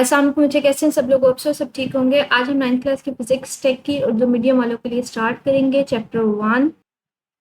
السلام علیکم بچے، کیسے ہیں سب لوگ؟ اکثر سب ٹھیک ہوں گے۔ آج ہم 9th کلاس کی فزکس ٹیک کی اردو میڈیم والوں کے لیے سٹارٹ کریں گے چیپٹر 1،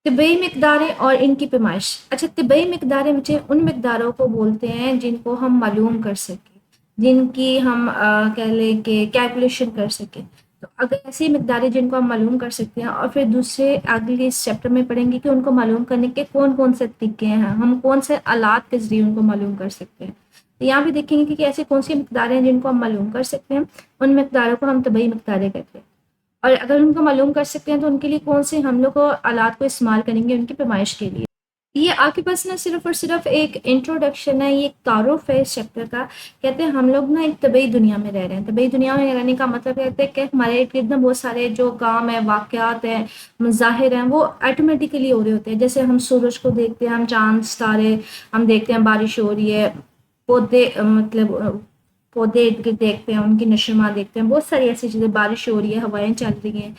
طبعی مقداریں اور ان کی پیمائش۔ اچھا، طبعی مقداریں بچے ان مقداروں کو بولتے ہیں جن کو ہم معلوم کر سکیں، جن کی ہم کہہ لیں کہ کیلکولیشن کر سکیں۔ تو اگر ایسی مقداریں جن کو ہم معلوم کر سکتے ہیں، اور پھر دوسرے اگلے اس چیپٹر میں پڑھیں گے کہ ان کو معلوم کرنے کے کون کون سے طریقے ہیں، ہم کون سے آلات کے ذریعے ان کو معلوم کر سکتے ہیں۔ تو یہاں بھی دیکھیں گے کہ ایسی کون سی مقداریں ہیں جن کو ہم معلوم کر سکتے ہیں، ان مقداروں کو ہم طبعی مقداریں کہتے ہیں۔ اور اگر ان کو معلوم کر سکتے ہیں تو ان کے لیے کون سے ہم لوگ کو آلات کو استعمال کریں گے ان کی پیمائش کے لیے۔ یہ آپ کے پاس نہ صرف اور صرف ایک انٹروڈکشن ہے، یہ ایک تعارف ہے اس چیپٹر کا۔ کہتے ہیں ہم لوگ نا ایک طبعی دنیا میں رہ رہے ہیں۔ طبعی دنیا میں رہنے کا مطلب کہتے ہیں کہ ہمارے ارد گرد بہت سارے جو کام ہیں، واقعات ہیں، مظاہر ہیں، وہ آٹومیٹیکلی ہو رہے ہوتے ہیں۔ جیسے ہم سورج کو دیکھتے ہیں، ہم چاند ستارے ہم دیکھتے ہیں، بارش ہو رہی ہے، پودے مطلب پودے ارد گرد دیکھتے ہیں، ان کی نشوما دیکھتے ہیں، بہت ساری ایسی چیزیں، بارش ہو رہی ہے، ہوائیں چل رہی ہیں،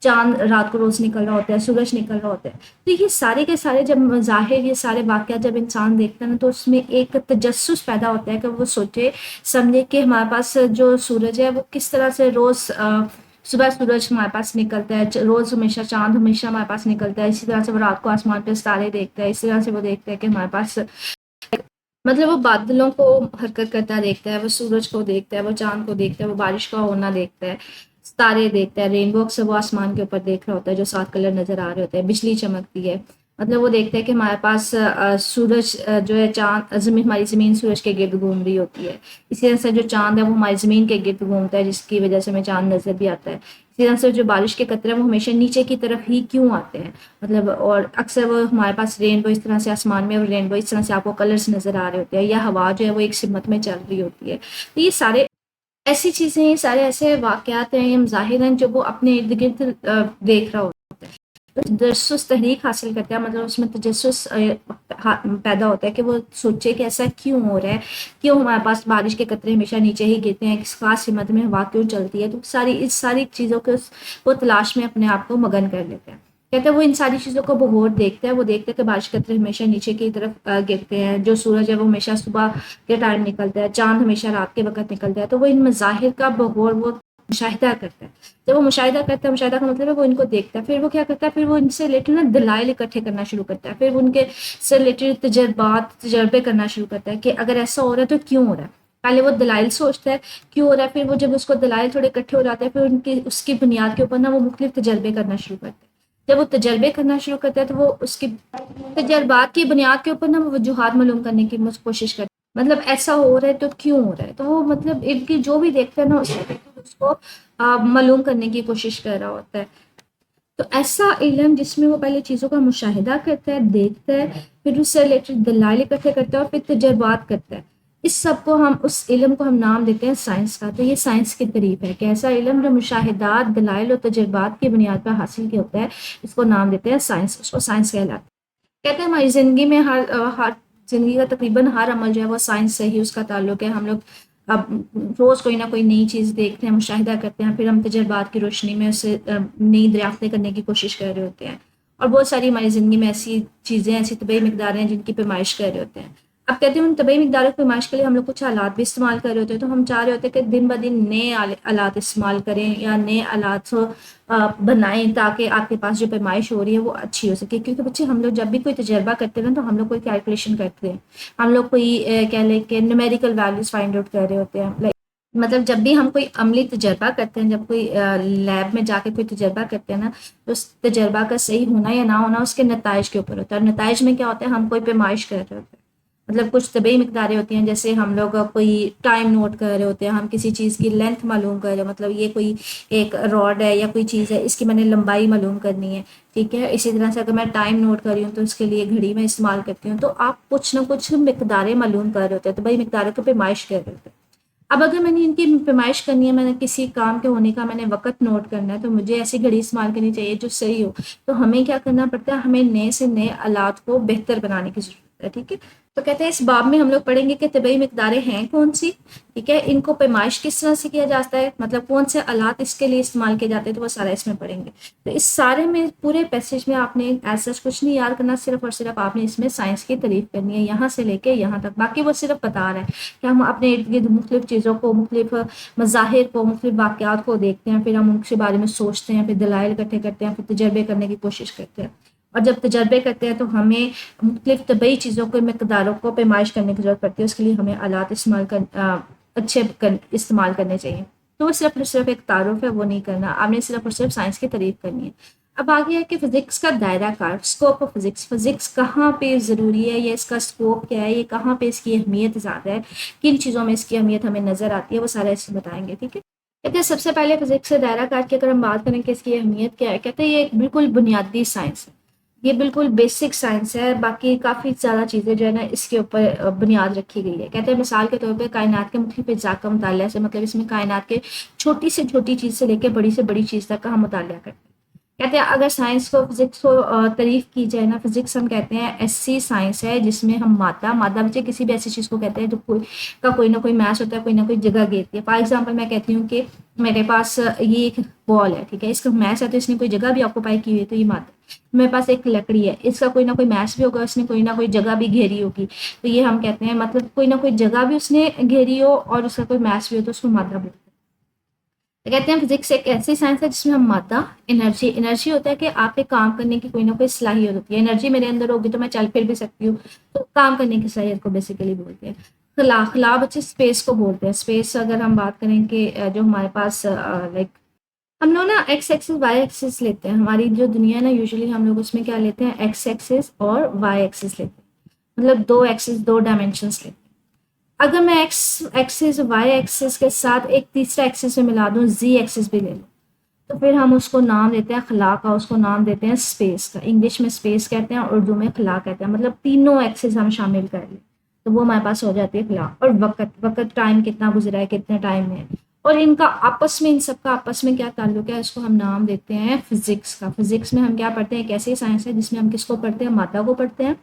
چاند رات کو روز نکل رہا ہوتا ہے، سورج نکل رہا ہوتا ہے۔ تو یہ سارے کے سارے جب مظاہر، یہ سارے واقعات جب انسان دیکھتا ہے نا، تو اس میں ایک تجسس پیدا ہوتا ہے کہ وہ سوچے سمجھے کہ ہمارے پاس جو سورج ہے وہ کس طرح سے روز صبح سورج ہمارے پاس نکلتا ہے، روز ہمیشہ چاند ہمیشہ ہمارے پاس نکلتا ہے، اسی طرح سے وہ رات کو آسمان پہ ستارے دیکھتا ہے، اسی طرح سے وہ دیکھتا ہے کہ ہمارے پاس مطلب وہ بادلوں کو حرکت کرتا دیکھتا ہے، وہ سورج کو دیکھتا ہے، وہ چاند کو دیکھتا ہے، وہ بارش کا ہونا دیکھتا ہے، ستارے دیکھتا ہے، رینبو اکثر وہ آسمان کے اوپر دیکھ رہا ہوتا ہے جو 7 کلر نظر آ رہے ہوتے ہیں، بجلی چمکتی ہے، مطلب وہ دیکھتا ہے کہ ہمارے پاس سورج جو ہے چاند زمین، ہماری زمین سورج کے گرد گھوم رہی ہوتی ہے، اسی طرح سے جو چاند ہے وہ ہماری زمین کے گرد گھومتا ہے، جس کی وجہ سے ہمیں چاند نظر بھی آتا ہے۔ اسی طرح سے جو بارش کے قطرے ہیں وہ ہمیشہ نیچے کی طرف ہی کیوں آتے ہیں، مطلب اور اکثر وہ ہمارے پاس رینبو اس طرح سے آسمان میں، اور رینبو اس طرح سے آپ کو کلرز نظر آ رہے ہوتے ہیں، یا ہوا جو ہے وہ ایک سمت میں چل رہی ہوتی ہے۔ تو یہ سارے ایسی چیزیں، یہ سارے ایسے واقعات ہیں، یہ مظاہر ہیں جو وہ اپنے ارد گرد دیکھ رہا ہوتا ہے۔ تجسس تحریک حاصل کرتا ہے، مطلب اس میں تجسس پیدا ہوتا ہے کہ وہ سوچے کہ ایسا کیوں ہو رہا ہے، کیوں ہمارے پاس بارش کے قطرے ہمیشہ نیچے ہی گرتے ہیں، کس خاص سمت میں ہوا کیوں چلتی ہے۔ تو اس ساری چیزوں کے وہ تلاش میں اپنے آپ کو مگن کر لیتے ہیں۔ کہتے ہیں وہ ان ساری چیزوں کو بغور دیکھتا ہے، وہ دیکھتا ہے کہ بارش کے قطرے ہمیشہ نیچے کی طرف گرتے ہیں، جو سورج ہے وہ ہمیشہ صبح کے ٹائم نکلتا ہے، چاند ہمیشہ رات کے وقت نکلتا ہے۔ تو وہ ان مظاہر کا بغور وہ مشاہدہ کرتا ہے۔ جب وہ مشاہدہ کرتا ہے، مشاہدہ کا مطلب ہے وہ ان کو دیکھتا ہے، پھر وہ کیا کرتا ہے، پھر وہ ان سے ریلیٹڈ نا دلائل اکٹھے کرنا شروع کرتا ہے، پھر ان کے سے ریلیٹڈ تجربے کرنا شروع کرتا ہے کہ اگر ایسا ہو رہا ہے تو کیوں ہو رہا ہے۔ پہلے وہ دلائل سوچتا ہے کیوں ہو رہا ہے، پھر وہ جب اس کو دلائل تھوڑے اکٹھے ہو جاتے ہیں، پھر اس کی بنیاد کے اوپر نا وہ مختلف تجربے کرنا شروع کرتے ہیں۔ جب وہ تجربے کرنا شروع کرتا ہے تو وہ اس کی تجربات کی بنیاد کے اوپر نا وہ وجوہات معلوم کرنے کی کوشش کرتا ہے، مطلب ایسا ہو رہا ہے تو کیوں ہو رہا ہے۔ تو وہ مطلب ارد گرد جو بھی دیکھتا ہے نا اس کو معلوم کرنے کی کوشش کر رہا ہوتا ہے۔ تو ایسا علم جس میں وہ پہلے چیزوں کا مشاہدہ کرتا ہے، دیکھتا ہے، پھر اس سے ریلیٹڈ دلائل اکٹھے کرتا ہے، اور پھر تجربات کرتا ہے، اس سب کو ہم، اس علم کو ہم نام دیتے ہیں سائنس کا۔ تو یہ سائنس کی تعریف ہے کہ ایسا علم جو مشاہدات، دلائل اور تجربات کی بنیاد پر حاصل کیا ہوتا ہے، اس کو نام دیتے ہیں سائنس، اس کو سائنس کہلاتا ہے۔ کہتے ہیں ہماری زندگی میں ہر زندگی کا تقریباً ہر عمل جو ہے وہ سائنس سے ہی اس کا تعلق ہے۔ ہم لوگ اب روز کوئی نہ کوئی نئی چیز دیکھتے ہیں، مشاہدہ کرتے ہیں، پھر ہم تجربات کی روشنی میں اسے نئی دریافتیں کرنے کی کوشش کر رہے ہوتے ہیں، اور بہت ساری ہماری زندگی میں ایسی چیزیں، ایسی طبعی مقداریں ہیں جن کی پیمائش کر رہے ہوتے ہیں۔ اب کہتے ہیں ان طبعی مقداروں کی پیمائش کے لیے ہم لوگ کچھ آلات بھی استعمال کر رہے ہوتے ہیں، تو ہم چاہ رہے ہوتے ہیں کہ دن بہ دن نئے آلات استعمال کریں، یا نئے آلات بنائیں تاکہ آپ کے پاس جو پیمائش ہو رہی ہے وہ اچھی ہو سکے۔ کیونکہ بچے ہم لوگ جب بھی کوئی تجربہ کرتے ہیں تو ہم لوگ کوئی کیلکولیشن کرتے ہیں، ہم لوگ کوئی کہہ لیں کہ نیومیریکل ویلیوز فائنڈ آؤٹ کر رہے ہوتے ہیں۔ مطلب جب بھی ہم کوئی عملی تجربہ کرتے ہیں، جب کوئی لیب میں جا کے کوئی تجربہ کرتے ہیں نا، تو اس تجربہ کا صحیح ہونا یا نہ ہونا اس کے نتائج کے اوپر ہوتا ہے، اور نتائج میں کیا ہوتا ہے، ہم کوئی پیمائش کر رہے ہوتے ہیں، مطلب کچھ طبعی مقداریں ہوتی ہیں، جیسے ہم لوگ کوئی ٹائم نوٹ کر رہے ہوتے ہیں، ہم کسی چیز کی لینتھ معلوم کر رہے ہیں، مطلب یہ کوئی ایک راڈ ہے یا کوئی چیز ہے، اس کی میں نے لمبائی معلوم کرنی ہے، ٹھیک ہے۔ اسی طرح سے اگر میں ٹائم نوٹ کر رہی ہوں تو اس کے لیے گھڑی میں استعمال کرتی ہوں۔ تو آپ کچھ نہ کچھ مقداریں معلوم کر رہے ہوتے ہیں، طبعی مقداروں کو پیمائش کر رہے ہوتے ہیں۔ اب اگر میں نے ان کی پیمائش کرنی ہے، میں نے کسی کام کے ہونے کا میں نے وقت نوٹ کرنا ہے، تو مجھے ایسی گھڑی استعمال کرنی چاہیے جو صحیح ہو۔ تو ہمیں کیا کرنا پڑتا ہے، ہمیں نئے سے نئے آلات کو بہتر بنانے کی ضرورت ہے، ٹھیک ہے۔ تو کہتے ہیں اس باب میں ہم لوگ پڑھیں گے کہ طبعی مقداریں ہیں کون سی، ٹھیک ہے، ان کو پیمائش کس طرح سے کیا جاتا ہے، مطلب کون سے آلات اس کے لیے استعمال کیے جاتے ہیں، تو وہ سارا اس میں پڑھیں گے. تو اس سارے میں پورے پیسج میں آپ نے ایسا کچھ نہیں یاد کرنا، صرف اور صرف آپ نے اس میں سائنس کی تعریف کرنی ہے یہاں سے لے کے یہاں تک. باقی وہ صرف بتا رہا ہے کہ ہم اپنے ارد گرد مختلف چیزوں کو، مختلف مظاہر کو، مختلف واقعات کو دیکھتے ہیں، پھر ہم ان کے بارے میں سوچتے ہیں، پھر دلائل اکٹھے کرتے ہیں، پھر تجربے کرنے کی کوشش کرتے ہیں. اور جب تجربے کرتے ہیں تو ہمیں مختلف طبعی چیزوں کو، مقداروں کو پیمائش کرنے کی ضرورت پڑتی ہے. اس کے لیے ہمیں آلات استعمال کرنے چاہیے. تو وہ صرف ایک تعارف ہے، وہ نہیں کرنا، آپ نے صرف اور صرف سائنس کی تعریف کرنی ہے. اب آگے ہے کہ فزکس کا دائرہ کار، اسکوپ آف فزکس. فزکس کہاں پہ ضروری ہے، یا اس کا اسکوپ کیا ہے، یہ کہاں پہ اس کی اہمیت زیادہ ہے، کن چیزوں میں اس کی اہمیت ہمیں نظر آتی ہے، وہ سارا اس سے بتائیں گے. ٹھیک ہے، کہتے ہیں سب سے پہلے فزکس سے دائرہ کار کی اگر ہم بات کریں کہ اس کی اہمیت کیا ہے، کہتے ہیں یہ ایک بالکل بنیادی سائنس ہے، یہ بالکل بیسک سائنس ہے. باقی کافی زیادہ چیزیں جو ہے نا اس کے اوپر بنیاد رکھی گئی ہے. کہتے ہیں مثال کے طور پہ کائنات کے مختلف اجزاء کا مطالعہ سے، مطلب اس میں کائنات کے چھوٹی سے چھوٹی چیز سے لے کے بڑی سے بڑی چیز تک کا ہم مطالعہ کرتے ہیں. کہتے ہیں اگر سائنس کو، فزکس کو تعریف کی جائے نا، فزکس ہم کہتے ہیں ایسی سائنس ہے جس میں ہم مادہ بچے کسی بھی ایسی چیز کو کہتے ہیں جو کوئی نہ کوئی میس ہوتا ہے، کوئی نہ کوئی جگہ گھیرتی ہے. فار ایگزامپل میں کہتی ہوں کہ میرے پاس یہ ایک بال ہے، ٹھیک ہے، اس کا میس ہے تو اس نے کوئی جگہ بھی آکوپائی کی ہوئی ہے، تو یہ مادہ. میرے پاس ایک لکڑی ہے، اس کا کوئی نہ کوئی میس بھی ہوگا، اس نے کوئی نہ کوئی جگہ بھی گھیری ہوگی، تو یہ ہم کہتے ہیں مطلب کوئی نہ کوئی جگہ بھی اس نے گھیری ہو اور اس کا کوئی میس بھی ہو، تو اس کو مادہ بولتے ہیں. کہتے ہیں فزکس ایک ایسی سائنس ہے جس میں ہم مادہ، انرجی ہوتا ہے کہ آپ کے کام کرنے کی کوئی نہ کوئی صلاحیت ہوتی ہے. انرجی میرے اندر ہوگی تو میں چل پھر بھی سکتی ہوں، تو کام کرنے کی صلاحیت کو بیسیکلی بولتے ہیں. خلا بچے اسپیس کو بولتے ہیں. اسپیس اگر ہم بات کریں کہ جو ہمارے پاس لائک ہم لوگ نا ایکس ایکسس وائی ایکسس لیتے ہیں. ہماری جو دنیا ہے نا یوزلی ہم لوگ اس میں کیا لیتے ہیں، ایکس ایکسس اور وائی ایکسس لیتے ہیں، مطلب دو ایکسس، دو ڈائمینشنس لیتے ہیں. اگر میں ایکس ایکسس وائی ایکسس کے ساتھ ایک تیسرا ایکسس میں ملا دوں، زی ایکسس بھی لے لوں، تو پھر ہم اس کو نام دیتے ہیں خلا کا، اس کو نام دیتے ہیں اسپیس کا. انگلش میں اسپیس کہتے ہیں، اردو میں خلا کہتے ہیں. مطلب تینوں ایکسس ہم شامل کر لیں تو وہ ہمارے پاس ہو جاتی ہے خلا. اور وقت ٹائم کتنا گزرا ہے، کتنے ٹائم میں، اور ان کا آپس میں، ان سب کا آپس میں کیا تعلق ہے، اس کو ہم نام دیتے ہیں فزکس کا. فزکس میں ہم کیا پڑھتے ہیں، ایک ایسی سائنس ہے جس میں ہم کس کو پڑھتے ہیں، مادہ کو پڑھتے ہیں،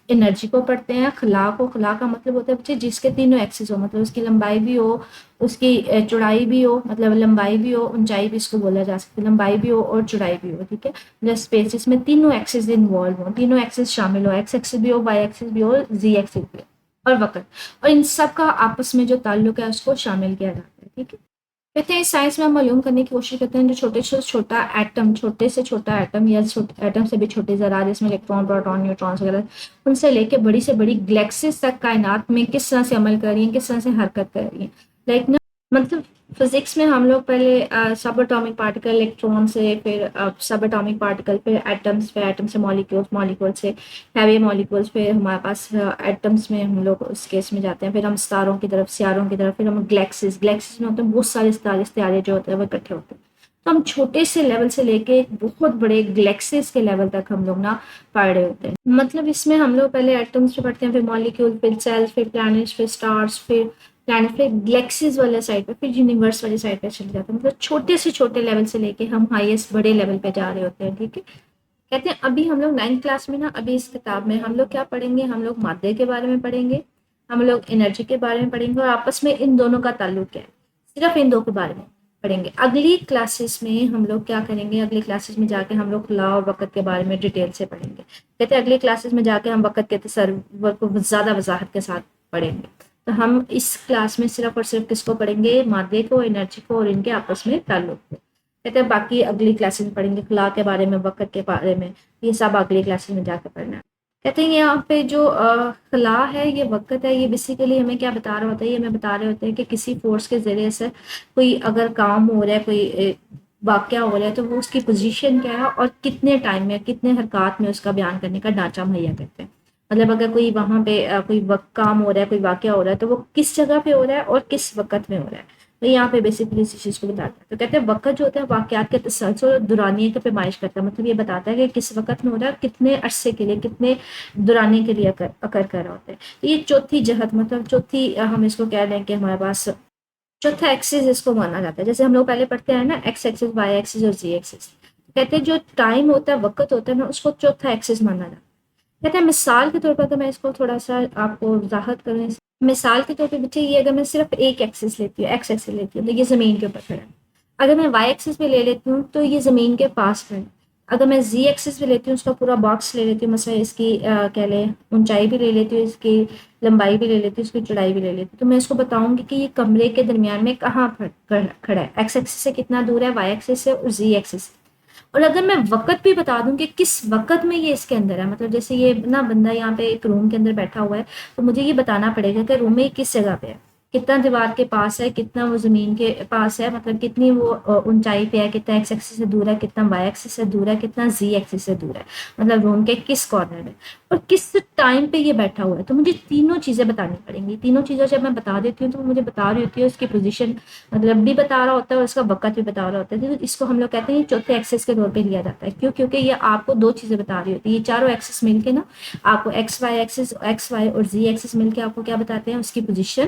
انرجی کو پڑھتے ہیں، خلا کو. خلا کا مطلب ہوتا ہے بچے جس کے تینوں ایکسس ہو، مطلب اس کی لمبائی بھی ہو، اس کی چوڑائی بھی ہو، مطلب لمبائی بھی ہو، اونچائی بھی اس کو بولا جا سکتا ہے، لمبائی بھی ہو اور چوڑائی بھی ہو. ٹھیک ہے، مطلب اسپیس جس میں تینوں ایکسس انوالو ہوں، تینوں ایکسس شامل ہو، ایکس ایکسس بھی ہو، وائی ایکسس بھی ہو، زی ایکسس بھی ہو، اور وقت، اور ان سب کا آپس میں جو تعلق ہے اس کو شامل کیا جاتا ہے. ٹھیک ہے، کہتے ہیں اس سائنس میں ہم معلوم کرنے کی کوشش کرتے ہیں جو چھوٹے سے چھوٹا ایٹم، چھوٹے سے چھوٹا ایٹم یا ایٹم سے بھی چھوٹے ذرات جس میں الیکٹران، پروٹون، نیوٹرانس وغیرہ، ان سے لے کے بڑی سے بڑی گلیکسیز تک کائنات میں کس طرح سے عمل کر رہی ہیں، کس طرح سے حرکت کر رہی ہیں. لائک نا مطلب فزکس میں ہم لوگ پہلے سب اٹامک پارٹیکل، الیکٹران سے، پھر سب اٹامک پارٹیکل، پھر ایٹمس، پھر ایٹم سے مالیکولس، مالیکول سے ہیوی مالیکولس، پھر ہمارے پاس ایٹمس میں ہم لوگ اس کیس میں جاتے ہیں، پھر ہم ستاروں کی طرف، سیاروں کی طرف، پھر ہم گلیکسیز میں ہوتے ہیں بہت سارے ستارے جو ہوتے ہیں وہ اکٹھے ہوتے ہیں. تو ہم چھوٹے سے لیول سے لے کے بہت بڑے گلیکسیز کے لیول تک ہم لوگ نا پڑھ رہے ہوتے ہیں. مطلب اس میں ہم لوگ پہلے ایٹمس پہ پڑھتے ہیں، پھر مالیکول، پھر سیلز، پھر پلانٹس، پھر اسٹارس، پھر گلیکسیز والے سائڈ پہ، پھر یونیورس والے سائڈ پہ چلے جاتے ہیں. مطلب چھوٹے سے چھوٹے لیول سے لے کے ہم ہائیسٹ بڑے لیول پہ جا رہے ہوتے ہیں. ٹھیک ہے، کہتے ہیں ابھی ہم لوگ 9th کلاس میں نا، ابھی اس کتاب میں ہم لوگ کیا پڑھیں گے، ہم لوگ مادے کے بارے میں پڑھیں گے، ہم لوگ انرجی کے بارے میں پڑھیں گے، اور آپس میں ان دونوں کا تعلق کیا ہے، صرف ان دو کے بارے میں پڑھیں گے. اگلی کلاسز میں ہم لوگ کیا کریں گے، اگلی کلاسز میں جا کے ہم لوگ لا اور وقت کے بارے میں ڈیٹیل سے پڑھیں گے. کہتے ہیں اگلی کلاسز میں جا کے ہم وقت کے تصور کو زیادہ وضاحت کے ساتھ پڑھیں گے. تو ہم اس کلاس میں صرف اور صرف کس کو پڑھیں گے، مادے کو، انرجی کو، اور ان کے آپس میں تعلق کو. کہتے ہیں باقی اگلی کلاسز میں پڑھیں گے، خلا کے بارے میں، وقت کے بارے میں، یہ سب اگلی کلاسز میں جا کے پڑھنا ہے. کہتے ہیں یہاں پہ جو خلا ہے، یہ وقت ہے، یہ بیسیکلی ہمیں کیا بتا رہا ہوتا ہے، یہ ہمیں بتا رہے ہوتے ہیں کہ کسی فورس کے ذریعے سے کوئی اگر کام ہو رہا ہے، کوئی واقعہ ہو رہا ہے، تو وہ اس کی پوزیشن کیا ہے اور کتنے ٹائم میں، کتنے حرکات میں اس کا بیان کرنے کا ڈھانچہ مہیا کرتے ہیں. مطلب اگر کوئی وہاں پہ کوئی کام ہو رہا ہے، کوئی واقعہ ہو رہا ہے، تو وہ کس جگہ پہ ہو رہا ہے اور کس وقت میں ہو رہا ہے. تو یہاں پہ بیسیکلی اسی چیز کو بتاتا ہے. تو کہتے ہیں وقت جو ہوتا ہے واقعات کے تسلسل اور دورانیے کی پیمائش کرتا ہے. مطلب یہ بتاتا ہے کہ کس وقت میں ہو رہا ہے، کتنے عرصے کے لیے، کتنے دورانیے کے لیے اکر کر رہا ہوتا ہے. تو یہ چوتھی جہت، مطلب چوتھی ہم اس کو کہہ لیں کہ ہمارے پاس چوتھا ایکسس اس کو مانا جاتا ہے. جیسے ہم لوگ پہلے پڑھتے ہیں نا ایکس ایکسس، وائی ایکسس اور زی ایکسس. کہتے ہیں جو ٹائم ہوتا ہے، وقت ہوتا ہے نا، اس کو چوتھا ایکسس مانا جاتا ہے. کہتے ہیں مثال کے طور پر اگر میں اس کو تھوڑا سا آپ کو وضاحت کروں، مثال کے طور پہ بچے یہ اگر میں صرف ایک ایکسس لیتی ہوں، ایکس ایکسس لیتی ہوں تو یہ زمین کے اوپر کھڑا ہے. اگر میں وائی ایکسس پہ لے لیتی ہوں تو یہ زمین کے پاس کھڑا ہے. اگر میں زی ایکسس پہ لیتی ہوں اس کا پورا باکس لے لیتی ہوں، مثلا اس کی کہہ لیں اونچائی بھی لے لیتی ہوں، اس کی لمبائی بھی لے لیتی ہوں، اس کی چوڑائی بھی لے لیتی ہوں، تو میں اس کو بتاؤں گی کہ یہ کمرے کے درمیان میں کہاں کھڑا ہے، ایکس ایکسس سے کتنا دور ہے، وائی ایکسس سے اور زی ایکسس سے. اور اگر میں وقت بھی بتا دوں کہ کس وقت میں یہ اس کے اندر ہے، مطلب جیسے یہ نا بندہ یہاں پہ ایک روم کے اندر بیٹھا ہوا ہے تو مجھے یہ بتانا پڑے گا کہ روم میں کس جگہ پہ ہے، کتنا دیوار کے پاس ہے، کتنا وہ زمین کے پاس ہے، مطلب کتنی وہ اونچائی پہ ہے، کتنا ایکس ایکسس سے دور ہے، کتنا وائی ایکسس سے دور ہے، کتنا زی ایکسس سے دور ہے، مطلب روم کے کس کارنر میں اور کس ٹائم پہ یہ بیٹھا ہوا ہے. تو مجھے تینوں چیزیں بتانی پڑیں گی. تینوں چیزیں جب میں بتا دیتی ہوں تو مجھے بتا رہی ہوتی ہے اس کی پوزیشن، مطلب بھی بتا رہا ہوتا ہے اور اس کا وقت بھی بتا رہا ہوتا ہے. تو اس کو ہم لوگ کہتے ہیں چوتھے ایکسس کے طور پہ لیا جاتا ہے. کیوں؟ کیونکہ یہ آپ کو دو چیزیں بتا رہی ہوتی ہے. یہ چاروں ایکسس مل کے نا آپ کو X Y axis, X Y اور زی ایکسس مل کے آپ کو کیا بتاتے ہیں، اس کی پوزیشن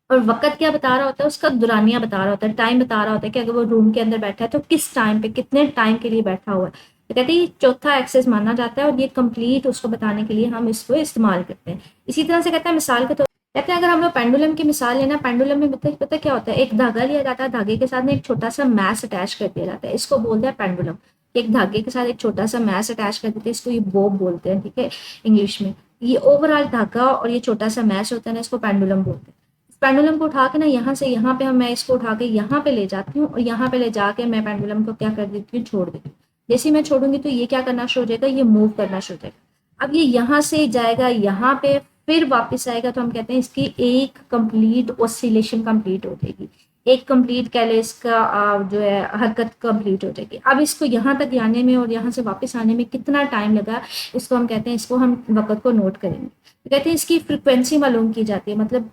اور وقت کیا بتا رہا ہوتا ہے، اس کا دورانیہ بتا رہا ہوتا ہے، ٹائم بتا رہا ہوتا ہے کہ اگر وہ روم کے اندر بیٹھا ہے تو کس ٹائم پہ، کتنے ٹائم کے لیے بیٹھا ہوا ہے. تو کہتے ہیں یہ چوتھا ایکسس مانا جاتا ہے اور یہ کمپلیٹ اس کو بتانے کے لیے ہم اس کو استعمال کرتے ہیں. اسی طرح سے کہتے ہیں مثال کے طور کہتے ہیں اگر ہم لوگ پینڈولم کی مثال لینا، پینڈولم میں پتہ کیا ہوتا ہے، ایک دھاگا لیا جاتا ہے، دھاگے کے ساتھ میں ایک چھوٹا سا میس اٹیچ کر دیا جاتا ہے، اس کو بولتے ہیں پینڈولم. ایک دھاگے کے ساتھ ایک چھوٹا سا میس اٹیچ کر دیتے ہیں، اس کو یہ بوب بولتے ہیں، ٹھیک ہے انگلش میں. یہ اوور آل دھاگا اور یہ چھوٹا سا میس ہوتا ہے نا، اس کو پینڈولم بولتے ہیں. پینڈولم کو اٹھا کے نا یہاں سے یہاں پہ میں اس کو اٹھا کے یہاں پہ لے جاتی ہوں اور یہاں پہ لے جا کے میں پینڈولم کو کیا کر دیتی ہوں، چھوڑ دیتی ہوں. جیسے میں چھوڑوں گی تو یہ کیا کرنا شروع ہو جائے گا، یہ موو کرنا شروع ہو جائے گا. اب یہ یہاں سے جائے گا یہاں پہ پھر واپس آئے گا، تو ہم کہتے ہیں اس کی ایک کمپلیٹ اوسیلیشن کمپلیٹ ہو جائے گی، ایک کمپلیٹ کہہ لیں اس کا جو ہے حرکت کمپلیٹ ہو جائے گی. اب اس کو یہاں تک آنے میں اور یہاں سے واپس آنے میں کتنا ٹائم لگا، اس کو ہم کہتے ہیں، اس کو ہم وقت کو نوٹ کریں گے. تو کہتے ہیں اس کی فریکوینسی معلوم کی جاتی ہے. مطلب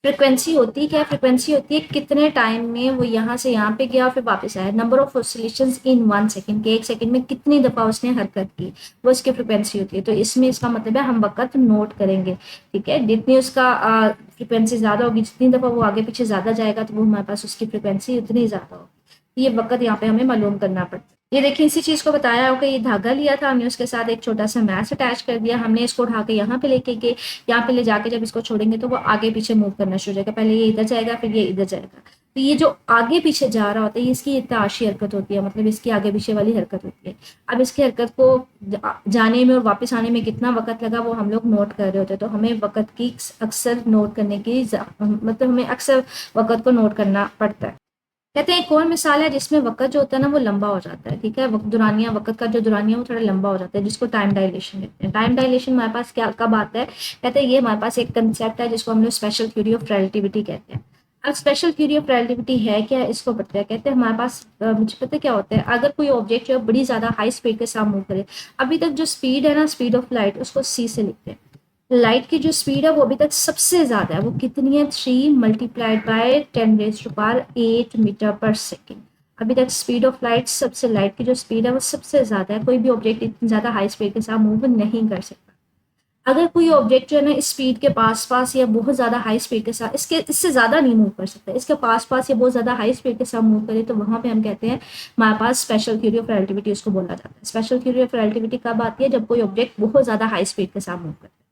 فریکوینسی ہوتی کیا ہے، فریکوینسی ہوتی ہے کتنے ٹائم میں وہ یہاں سے یہاں پہ گیا اور پھر واپس آیا، number of oscillations in 1 second, کہ ایک سیکنڈ میں کتنی دفعہ اس نے حرکت کی، وہ اس کی فریکوینسی ہوتی ہے. تو اس میں اس کا مطلب ہے ہم وقت نوٹ کریں گے. ٹھیک ہے، جتنی اس کا فریکوینسی زیادہ ہوگی، جتنی دفعہ وہ آگے پیچھے زیادہ جائے گا تو وہ ہمارے پاس اس کی فریکوینسی اتنی زیادہ ہوگی. یہ وقت یہاں پہ ہمیں معلوم کرنا پڑتا ہے. یہ دیکھیں اسی چیز کو بتایا ہو کہ یہ دھاگا لیا تھا ہم نے، اس کے ساتھ ایک چھوٹا سا میس اٹیچ کر دیا ہم نے، اس کو اٹھا کے یہاں پہ لے کے گئے، یہاں پہ لے جا کے جب اس کو چھوڑیں گے تو وہ آگے پیچھے موو کرنا شروع ہو جائے گا. پہلے یہ ادھر جائے گا پھر یہ ادھر جائے گا. تو یہ جو آگے پیچھے جا رہا ہوتا ہے یہ اس کی ارتعاشی حرکت ہوتی ہے، مطلب اس کی آگے پیچھے والی حرکت ہوتی ہے. اب اس کی حرکت کو جانے میں اور واپس آنے میں کتنا وقت لگا وہ ہم لوگ نوٹ کر رہے ہوتے ہیں. تو ہمیں وقت کی اکثر نوٹ کرنے کی مطلب ہمیں اکثر وقت کو نوٹ کرنا پڑتا ہے. کہتے ہیں ایک اور مثال ہے جس میں وقت جو ہوتا ہے نا وہ لمبا ہو جاتا ہے. ٹھیک ہے، دورانیہ، وقت کا جو دورانیہ ہے وہ تھوڑا لمبا ہو جاتا ہے، جس کو ٹائم ڈائلیشن کہتے ہیں. ٹائم ڈائلیشن ہمارے پاس کیا کب آتا ہے، کہتے ہیں یہ ہمارے پاس ایک کنسیپٹ ہے جس کو ہم لوگ اسپیشل تھیوری آف ریلیٹیوٹی کہتے ہیں. اب اسپیشل تھیوری آف ریلیٹیوٹی ہے کیا، اس کو پڑھتے ہیں. کہتے ہیں ہمارے پاس مجھے پتہ کیا ہوتا ہے، اگر کوئی آبجیکٹ جو ہے بڑی زیادہ ہائی اسپیڈ کے ساتھ موو کرے، ابھی تک جو اسپیڈ ہے نا، اسپیڈ آف لائٹ، اس کو سی سے لکھتے ہیں. لائٹ کی جو اسپیڈ ہے وہ ابھی تک سب سے زیادہ ہے، وہ کتنی ہے، 3 ملٹیپلائڈ بائی 10⁸ میٹر پر سیکنڈ. ابھی تک اسپیڈ آف لائٹ سب سے، لائٹ کی جو اسپیڈ ہے وہ سب سے زیادہ ہے. کوئی بھی آبجیکٹ اتنی زیادہ ہائی اسپیڈ کے ساتھ موو نہیں کر سکتا. اگر کوئی آبجیکٹ جو ہے نا اسپیڈ کے پاس پاس یا بہت زیادہ ہائی اسپیڈ کے ساتھ، اس سے زیادہ نہیں موو کر سکتا، اس کے پاس پاس یا بہت زیادہ ہائی اسپیڈ کے ساتھ موو کرے، تو وہاں پہ ہم کہتے ہیں ہمارے پاس اسپیشل تھیوری آف ریلیٹیوٹی اس کو بولا جاتا ہے. اسپیشل تھیوری آف ریلیٹیوٹی کب آتی ہے، جب کوئی آبجیکٹ بہت زیادہ ہائی اسپیڈ کے ساتھ موو کرتا ہے.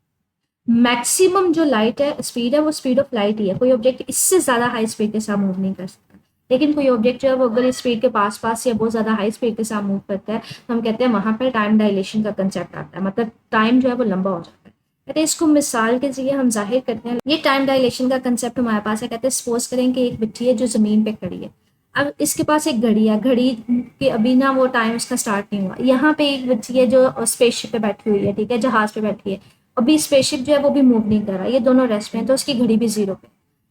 میکسیمم جو لائٹ ہے اسپیڈ ہے وہ اسپیڈ آف لائٹ ہی ہے، کوئی آبجیکٹ اس سے زیادہ ہائی اسپیڈ کے ساتھ موو نہیں کر سکتا. لیکن کوئی آبجیکٹ جو ہے وہ اگر اسپیڈ کے پاس پاس یا بہت زیادہ ہائی اسپیڈ کے ساتھ موو کرتا ہے تو ہم کہتے ہیں وہاں پہ ٹائم ڈائلیشن کا کنسیپٹ آتا ہے، مطلب ٹائم جو ہے وہ لمبا ہو جاتا ہے. کہتے ہیں اس کو مثال کے ذریعے ہم ظاہر کرتے ہیں. یہ ٹائم ڈائلیشن کا کنسیپٹ ہمارے پاس ہے. کہتے ہیں سپوز کریں کہ ایک بچی ہے جو زمین پہ کھڑی ہے، اب اس کے پاس ایک گھڑی ہے، گھڑی کے ابھی نا وہ ٹائم اس کا سٹارٹ نہیں ہوا. یہاں پہ ایک بچی ہے جو اسپیس شپ پہ بیٹھی ہوئی ہے، ٹھیک ہے، جہاز پہ بیٹھی ہے، ابھی اسپیس شپ جو ہے وہ بھی موو نہیں کر رہا، یہ دونوں ریسٹ میں ہیں، تو اس کی گھڑی بھی زیرو پہ.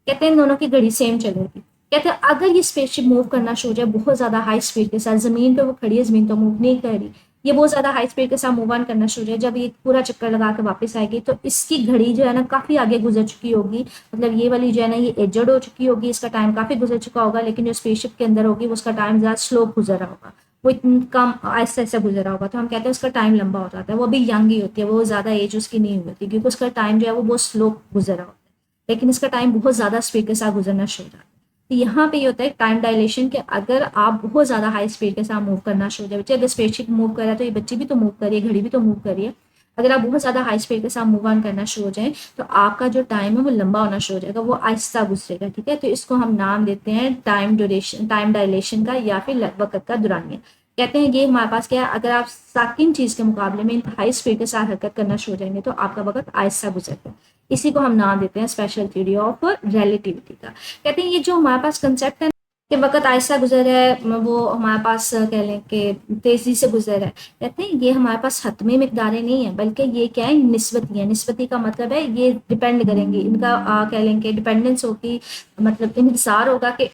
کہتے ہیں ان دونوں کی گھڑی سیم چلے گی. کہتے ہیں اگر یہ اسپیس شپ موو کرنا شروع ہو جائے بہت زیادہ ہائی اسپیڈ کے ساتھ، زمین پہ وہ کھڑی ہے، زمین تو موو نہیں کر رہی، یہ بہت زیادہ ہائی اسپیڈ کے ساتھ موو آن کرنا شروع ہو جائے، جب یہ پورا چکر لگا کے واپس آئے گی تو اس کی گھڑی جو ہے نا کافی آگے گزر چکی ہوگی. مطلب یہ والی جو ہے نا یہ ایجڈ ہو چکی ہوگی، اس کا ٹائم کافی گزر چکا ہوگا. لیکن جو اسپیس شپ کے اندر ہوگی وہ اس کا ٹائم زیادہ سلو گزر رہا ہوگا، وہ اتنا کم آہستہ آہستہ گزر رہا ہوگا. تو ہم کہتے ہیں اس کا ٹائم لمبا ہو جاتا ہے. وہ بھی ینگ ہی ہوتی ہے، وہ زیادہ ایج اس کی نہیں ہوتی، کیونکہ اس کا ٹائم جو ہے وہ بہت سلو گزر رہا ہوتا ہے. لیکن اس کا ٹائم بہت زیادہ اسپیڈ کے ساتھ گزرنا شروع ہو جاتا ہے. تو یہاں پہ یہ ہوتا ہے ٹائم ڈائلیشن کہ اگر آپ بہت زیادہ ہائی اسپیڈ کے ساتھ موو کرنا شروع ہو جائے، بچے اگر اسپیس شپ موو کر رہا ہے تو یہ بچی بھی تو موو کر رہی ہے، گھڑی بھی تو موو کر رہی ہے. اگر آپ بہت زیادہ ہائی اسپیڈ کے ساتھ موو آن کرنا شروع ہو جائیں تو آپ کا جو ٹائم ہے وہ لمبا ہونا شروع ہو جائے گا، وہ آہستہ گزرے گا، ٹھیک ہے. تو اس کو ہم نام دیتے ہیں ٹائم ڈیوریشن، ٹائم ڈائلیشن کا، یا پھر وقت کا دورانیہ. کہتے ہیں یہ ہمارے پاس کیا ہے، اگر آپ ساکن چیز کے مقابلے میں ہائی اسپیڈ کے ساتھ حرکت کرنا شروع ہو جائیں گے تو آپ کا وقت آہستہ گزرتا ہے. اسی کو ہم نام دیتے ہیں اسپیشل تھیوری آف ریلیٹیوٹی کا. کہتے ہیں یہ جو ہمارے پاس کنسیپٹ ہے کہ وقت آہستہ گزر ہے، وہ ہمارے پاس کہہ لیں کہ تیزی سے گزر ہے، کہتے ہیں یہ ہمارے پاس حتمی مقداریں نہیں ہیں، بلکہ یہ کیا ہے، نسبتی ہیں. نسبتی کا مطلب ہے یہ ڈپینڈ کریں گی، ان کا کہہ لیں کہ ڈپینڈنس ہوگی، مطلب انحصار ہوگا کہ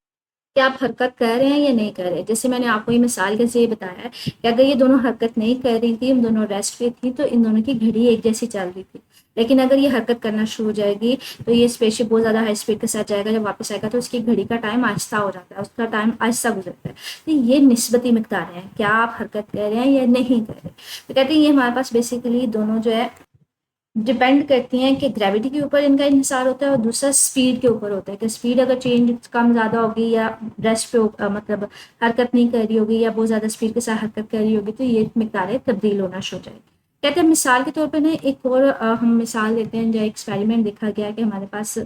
کیا آپ حرکت کر رہے ہیں یا نہیں کر رہے. جیسے میں نے آپ کو یہ مثال کے سے بتایا ہے کہ اگر یہ دونوں حرکت نہیں کر رہی تھی، ان دونوں ریسٹ پہ تھی، تو ان دونوں کی گھڑی ایک جیسی چل رہی تھی. لیکن اگر یہ حرکت کرنا شروع ہو جائے گی تو یہ اسپیس شپ بہت زیادہ ہائی اسپیڈ کے ساتھ جائے گا، جب واپس آئے گا تو اس کی گھڑی کا ٹائم آہستہ ہو جاتا ہے، اس کا ٹائم آہستہ گزرتا ہے. تو یہ نسبتی مقدار ہیں، کیا آپ حرکت کر رہے ہیں یا نہیں کر رہے. تو کہتے ہیں یہ ہمارے پاس بیسیکلی دونوں جو ہے ڈپینڈ کرتی ہیں کہ گریوٹی کے اوپر ان کا انحصار ہوتا ہے، اور دوسرا اسپیڈ کے اوپر ہوتا ہے کہ اسپیڈ اگر چینج کم زیادہ ہوگی یا ریسٹ پہ مطلب حرکت نہیں کر رہی ہوگی یا بہت زیادہ اسپیڈ کے ساتھ حرکت کر رہی ہوگی تو یہ مقداریں تبدیل ہونا شروع ہو جائے گی. کہتے ہیں مثال کے طور پہ نا ایک اور ہم مثال دیتے ہیں، جو ایکسپیریمنٹ دیکھا گیا کہ ہمارے پاس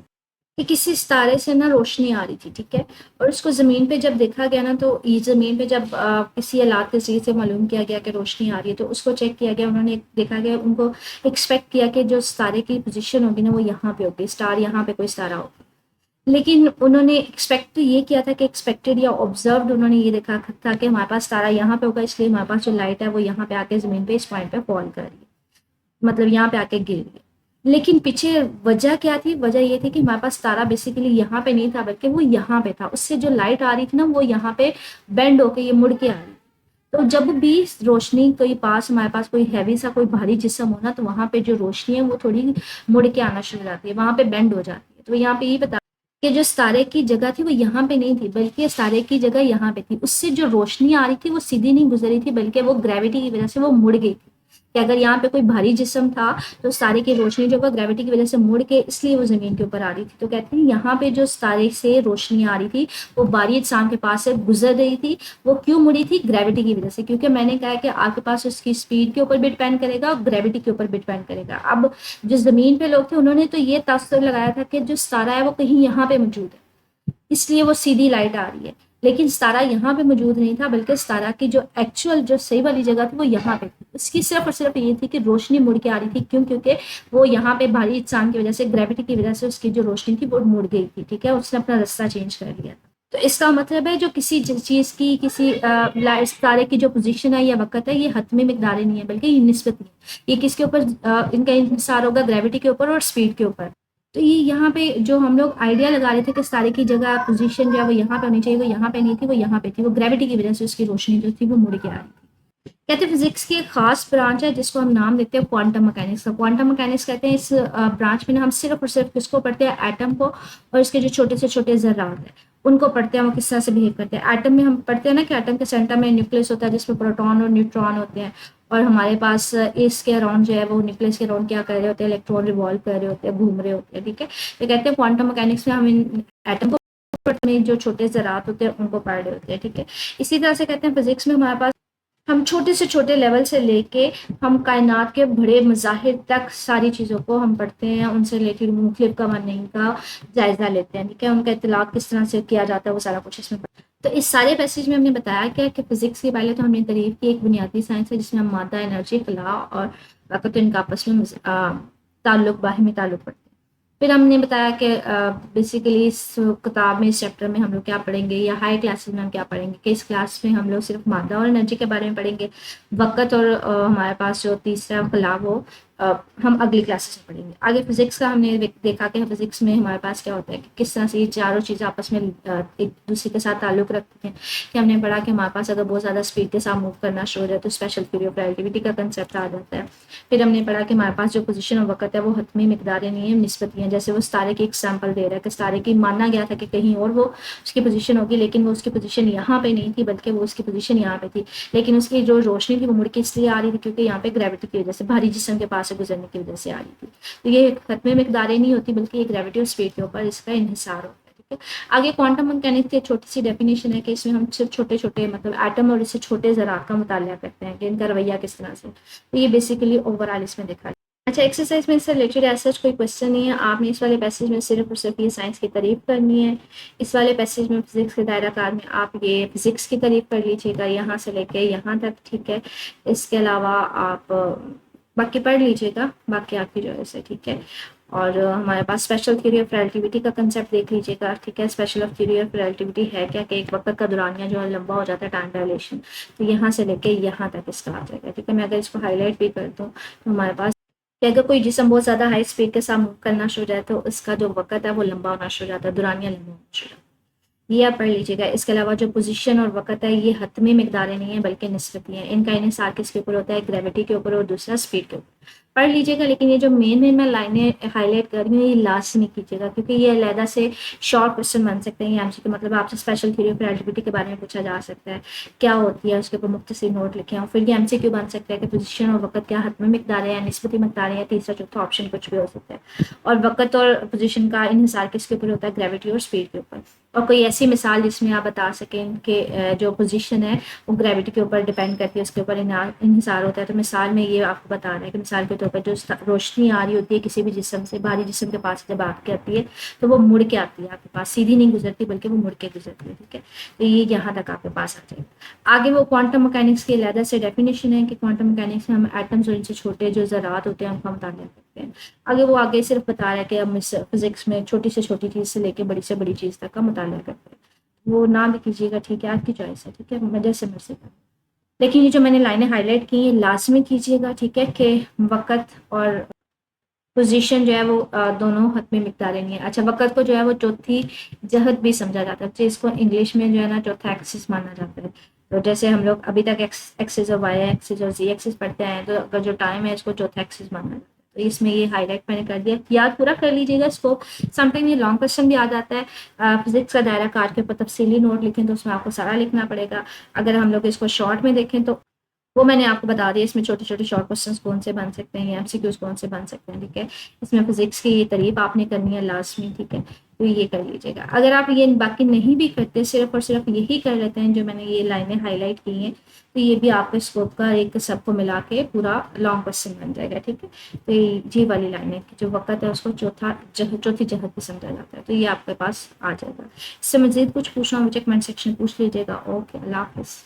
کہ کسی ستارے سے نا روشنی آ رہی تھی، ٹھیک ہے، اور اس کو زمین پہ جب دیکھا گیا نا، تو یہ زمین پہ جب کسی آلات کے ذریعے سے معلوم کیا گیا کہ روشنی آ رہی ہے، تو اس کو چیک کیا گیا، انہوں نے دیکھا گیا، ان کو ایکسپیکٹ کیا کہ جو ستارے کی پوزیشن ہوگی نا وہ یہاں پہ ہوگی، اسٹار یہاں پہ کوئی ستارہ ہوگا. لیکن انہوں نے ایکسپیکٹ یہ کیا تھا کہ ایکسپیکٹڈ یا آبزروڈ انہوں نے یہ دیکھا تھا کہ ہمارے پاس ستارہ یہاں پہ ہوگا، اس لیے ہمارے پاس جو لائٹ ہے وہ یہاں پہ آ کے زمین پہ اس پوائنٹ پہ فال کر رہی ہے، مطلب یہاں پہ آ کے گر رہی ہے. لیکن پیچھے وجہ کیا تھی؟ وجہ یہ تھی کہ ہمارے پاس ستارہ بیسیکلی یہاں پہ نہیں تھا، بلکہ وہ یہاں پہ تھا. اس سے جو لائٹ آ رہی تھی نا وہ یہاں پہ بینڈ ہو کے یہ مڑ کے آ رہی. تو جب بھی روشنی کوئی پاس ہمارے پاس کوئی ہیوی سا کوئی بھاری جسم ہونا، تو وہاں پہ جو روشنی ہے وہ تھوڑی مڑ کے آنا شروع ہو جاتی ہے، وہاں پہ بینڈ ہو جاتی ہے. تو یہاں پہ یہ بتا کہ جو ستارے کی جگہ تھی وہ یہاں پہ نہیں تھی، بلکہ ستارے کی جگہ یہاں پہ تھی. اس سے جو روشنی آ رہی تھی وہ سیدھی نہیں گزر رہی تھی، بلکہ وہ گریوٹی کی وجہ سے وہ مڑ گئی تھی. کہ اگر یہاں پہ کوئی بھاری جسم تھا تو ستارے کی روشنی جو گریوٹی کی وجہ سے مڑ کے اس لیے وہ زمین کے اوپر آ رہی تھی. تو کہتے ہیں یہاں پہ جو ستارے سے روشنی آ رہی تھی وہ باری اجسام کے پاس سے گزر رہی تھی. وہ کیوں مڑی تھی؟ گریوٹی کی وجہ سے، کیونکہ میں نے کہا کہ آپ کے پاس اس کی اسپیڈ کے اوپر بھی ڈپینڈ کرے گا اور گریوٹی کے اوپر بھی ڈپینڈ کرے گا. اب جو زمین پہ لوگ تھے انہوں نے تو یہ تاثر لگایا تھا کہ جو ستارہ ہے وہ کہیں یہاں پہ موجود ہے، اس لیے وہ سیدھی لائٹ آ رہی ہے. لیکن ستارہ یہاں پہ موجود نہیں تھا، بلکہ ستارہ کی جو ایکچوئل جو صحیح والی جگہ تھی وہ یہاں پہ تھی. اس کی صرف اور صرف یہ تھی کہ روشنی مڑ کے آ رہی تھی. کیوں؟ کیونکہ وہ یہاں پہ بھاری اجسام کی وجہ سے، گریوٹی کی وجہ سے اس کی جو روشنی تھی وہ مڑ گئی تھی، ٹھیک ہے، اس نے اپنا راستہ چینج کر لیا. تو اس کا مطلب ہے جو کسی چیز کی، کسی ستارے کی جو پوزیشن ہے یا وقت ہے، یہ حتمی مقداریں نہیں ہے، بلکہ یہ نسبتی ہے. یہ کس کے اوپر ان کا انحصار ہوگا؟ گریوٹی کے اوپر اور اسپیڈ کے اوپر. تو یہ یہاں پہ جو ہم لوگ آئیڈیا لگا رہے تھے کہ ستارے کی جگہ پوزیشن جو ہے وہ یہاں پہ ہونی چاہیے، وہ یہاں پہ نہیں تھی، وہ یہاں پہ تھی. وہ گریوٹی کی وجہ سے اس کی روشنی جو تھی وہ مڑ کے آ رہی تھی. کہتے ہیں فزکس کی ایک خاص برانچ ہے جس کو ہم نام دیتے ہیں کوانٹم مکینکس کا. کوانٹم مکینکس کہتے ہیں اس برانچ میں نا ہم صرف اور صرف کس کو پڑھتے ہیں؟ ایٹم کو، اور اس کے جو چھوٹے سے چھوٹے ذرات ہیں ان کو پڑھتے ہیں، وہ کس طرح سے بہیو کرتے ہیں. ایٹم میں ہم پڑھتے ہیں نا کہ ایٹم کے سینٹر میں نیوکلس ہوتا ہے جس میں پروٹون اور نیوٹران ہوتے ہیں، اور ہمارے پاس اس کے اراؤنڈ جو ہے وہ نیوکلس کے اراؤنڈ کیا کر رہے ہوتے ہیں؟ الیکٹرون ریوالو کر رہے ہوتے ہیں، گھوم رہے ہوتے ہیں، ٹھیک ہے. تو کہتے ہیں کوانٹم مکینکس میں ہم ان ایٹم کو پڑھنے، جو چھوٹے ذرات ہوتے ہیں ان کو پڑھ رہے ہوتے ہیں، ٹھیک ہے. اسی طرح سے کہتے ہیں فزکس میں ہمارے پاس ہم چھوٹے سے چھوٹے لیول سے لے کے ہم کائنات کے بڑے مظاہر تک ساری چیزوں کو ہم پڑھتے ہیں، ان سے ریلیٹڈ مختلف قوانین کا جائزہ لیتے ہیں، ٹھیک ہے، ان کا اطلاق کس طرح سے کیا جاتا ہے وہ سارا کچھ اس میں پڑھتے ہیں. تو اس سارے پیسیج میں ہم نے بتایا کیا کہ فزکس کی پہلے تو ہم نے تعریف کی ایک بنیادی سائنس ہے جس میں ہم مادہ، انرجی، خلا اور وقت، ان کا آپس میں تعلق، باہمی تعلق پڑھتے ہیں. پھر ہم نے بتایا کہ بیسیکلی اس کتاب میں، اس چیپٹر میں ہم لوگ کیا پڑھیں گے، یا ہائی کلاسز میں ہم کیا پڑھیں گے، کہ اس کلاس میں ہم لوگ صرف مادہ اور انرجی کے بارے میں پڑھیں گے. وقت اور ہمارے پاس جو تیسرا خلا وہ ہم اگلی کلاسز میں پڑھیں گے. آگے فزکس کا ہم نے دیکھا کہ فزکس میں ہمارے پاس کیا ہوتا ہے کہ کس طرح سے یہ چاروں چیزیں آپس میں ایک دوسرے کے ساتھ تعلق رکھتے ہیں. کہ ہم نے پڑھا کہ ہمارے پاس اگر بہت زیادہ اسپیڈ کے ساتھ موو کرنا شروع ہو جائے تو اسپیشل تھیوری آف ریلیٹیوٹی کا کنسیپٹ آ جاتا ہے. پھر ہم نے پڑھا کہ ہمارے پاس جو پوزیشن اور وقت ہے وہ حتمی مقداریں نہیں ہیں، نسبتی ہیں. جیسے وہ ستارے کی ایگزامپل دے رہا ہے کہ ستارے کی مانا گیا تھا کہ کہیں اور وہ اس کی پوزیشن ہوگی، لیکن وہ اس کی پوزیشن یہاں پہ نہیں تھی، بلکہ وہ اس کی پوزیشن یہاں پہ تھی. لیکن اس کی جو روشنی تھی وہ مڑ کے اس لیے آ رہی تھی کیونکہ یہاں پہ گریوٹی کی وجہ سے، بھاری جسم کے پاس سے گزرنے کی وجہ سے آ رہی تھی. تو یہ حتمی مقداریں نہیں ہوتی، بلکہ یہ گریوٹی اور اسپیڈ کے اوپر اس کا انحصار ہوتا ہے. ہے. آگے کوانٹم مکینکس کی چھوٹی سی ڈیفینیشن ہے کہ اس میں ہم صرف چھوٹے چھوٹے مطلب ایٹم اور اس سے چھوٹے ذرات کا مطالعہ کرتے ہیں کہ ان کا رویہ کس طرح سے. تو یہ بیسیکلی اوور آل اس میں دکھا. اچھا ایکسرسائز میں اس سے ریلیٹڈ ایسا کوئی کوشچن نہیں ہے. آپ نے اس والے پیسیج میں صرف اور صرف یہ سائنس کی تعریف کرنی ہے. اس والے پیسیج میں فزکس کے دائرہ کار میں آپ یہ فزکس کی تعریف کر لیجیے گا یہاں سے لے کے یہاں تک, ٹھیک ہے. اس کے علاوہ آپ باقی پڑھ لیجیے گا, باقی آپ کی جو ہے ٹھیک ہے. اور ہمارے پاس اسپیشل تھیوری آف ریلیٹیوٹی کا کنسیپٹ دیکھ لیجیے گا, ٹھیک ہے. Special of theory of relativity ہے کیا کہ ایک وقت کا دورانیہ جو ہے لمبا ہو جاتا ہے ٹائم ڈائلیشن, تو یہاں سے لے کے یہاں تک اس کا آ جائے گا, ٹھیک ہے. میں اگر اس کو ہائی لائٹ بھی کر دوں تو ہمارے پاس کہ اگر کوئی جسم بہت زیادہ ہائی اسپیڈ کے ساتھ موو کرنا شروع ہو جائے تو اس کا جو وقت ہے وہ لمبا ہونا شروع ہو جاتا ہے, دورانیہ لمبا ہونا شروع ہو جاتا ہے. یہ آپ پڑھ لیجیے گا. اس کے علاوہ جو پوزیشن اور وقت ہے یہ حتمی مقداریں نہیں ہیں بلکہ نسبتی ہیں. ان کا انحصار کس کے اوپر ہوتا ہے, گریوٹی کے اوپر اور دوسرا اسپیڈ کے اوپر. پڑھ لیجیے گا. لیکن یہ جو مین میں لائنیں ہائی لائٹ کر رہی ہوں یہ لازمی کیجیے گا کیونکہ یہ علیحدہ سے شارٹ کوشچن بن سکتے ہیں. کہ مطلب آپ سے اسپیشل تھیوری آف ریلیٹیوٹی کے بارے میں پوچھا جا سکتا ہے, کیا ہوتی ہے, اس کے اوپر مختصر نوٹ لکھے ہوں. پھر یہ ایم سی کیو بن سکتا ہے کہ پوزیشن اور وقت کیا حتمی مقداریں ہیں, نسبتی مقداریں ہیں, تیسرا چوتھا آپشن کچھ بھی ہو سکتا ہے. اور وقت اور پوزیشن کا انحصار کس کے اوپر ہوتا ہے, گریوٹی اور اسپیڈ کے اوپر. اور کوئی ایسی مثال جس میں آپ بتا سکیں کہ جو پوزیشن ہے وہ گریوٹی کے اوپر ڈیپینڈ کرتی ہے, اس کے اوپر انحصار ہوتا ہے. تو مثال میں یہ آپ کو بتا رہا ہے کہ مثال کے طور پر جو روشنی آ رہی ہوتی ہے کسی بھی جسم سے, باہری جسم کے پاس جب آپ کے آتی ہے تو وہ مڑ کے آتی ہے آپ کے پاس, سیدھی نہیں گزرتی بلکہ وہ مڑ کے گزرتی ہے, ٹھیک ہے. تو یہ یہاں تک آپ کے پاس آ جائے گا. آگے وہ کوانٹم مکینکس کی علیحدہ سے ڈیفینیشن ہے کہ کوانٹم مکینکس میں ہم ایٹمز اور ان سے چھوٹے جو ذرات ہوتے ہیں ان کا مطالعہ کرتے ہیں. آگے وہ آگے صرف بتا رہا ہے کہ ہم فزکس میں چھوٹی سے چھوٹی چیز سے لے کے بڑی سے بڑی چیز تک کا مطالعہ کرتے ہیں. وہ نہ بھی کیجیے گا, ٹھیک ہے, آپ کی چوائس ہے, ٹھیک ہے, مجھے سے مرضی کا. لیکن یہ جو میں نے لائنیں ہائی لائٹ کی ہیں لازمی کیجیے گا, ٹھیک ہے, کہ وقت اور پوزیشن جو ہے وہ دونوں حتمی مقداریں نہیں ہیں. اچھا وقت کو جو ہے وہ چوتھی جہت بھی سمجھا جاتا ہے, جس کو انگلش میں جو ہے نا چوتھا ایکسس مانا جاتا ہے. تو جیسے ہم لوگ ابھی تک ایکسس اور وائی ایکسس اور زی ایکسس پڑھتے ہیں تو اگر جو ٹائم ہے اس کو چوتھا ایکسس مانا جاتا ہے. تو اس میں یہ ہائی لائٹ میں نے کر دیا, یاد پورا کر لیجیے گا اس کو. سم ٹائم یہ لانگ کوشچن بھی آ جاتا ہے, فزکس کا دائرہ کار کے اوپر تفصیلی نوٹ لکھیں تو اس میں آپ کو سارا لکھنا پڑے گا. اگر ہم لوگ اس کو شارٹ میں دیکھیں تو وہ میں نے آپ کو بتا دیا اس میں چھوٹے چھوٹے شارٹ کوشچنس کون سے بن سکتے ہیں, ایم سی کیوز کون سے بن سکتے ہیں, ٹھیک ہے. اس میں فزکس کی یہ تعریف آپ نے کرنی ہے لازمی, ٹھیک ہے. تو یہ کر لیجیے گا. اگر آپ یہ باقی نہیں بھی کرتے, صرف اور صرف یہی کر لیتے ہیں جو میں نے یہ لائنیں ہائی لائٹ کی ہیں, تو یہ بھی آپ کے اسکوپ کا ایک سب کو ملا کے پورا لانگ کوشچن بن جائے گا, ٹھیک ہے. تو یہ والی لائنیں جو وقت ہے اس کو چوتھی جہت بھی سمجھا جاتا ہے. تو یہ آپ کے پاس آ جائے گا. اس سے مزید کچھ پوچھنا ہو مجھے کمنٹ سیکشن پوچھ لیجیے گا. اوکے, اللہ حافظ.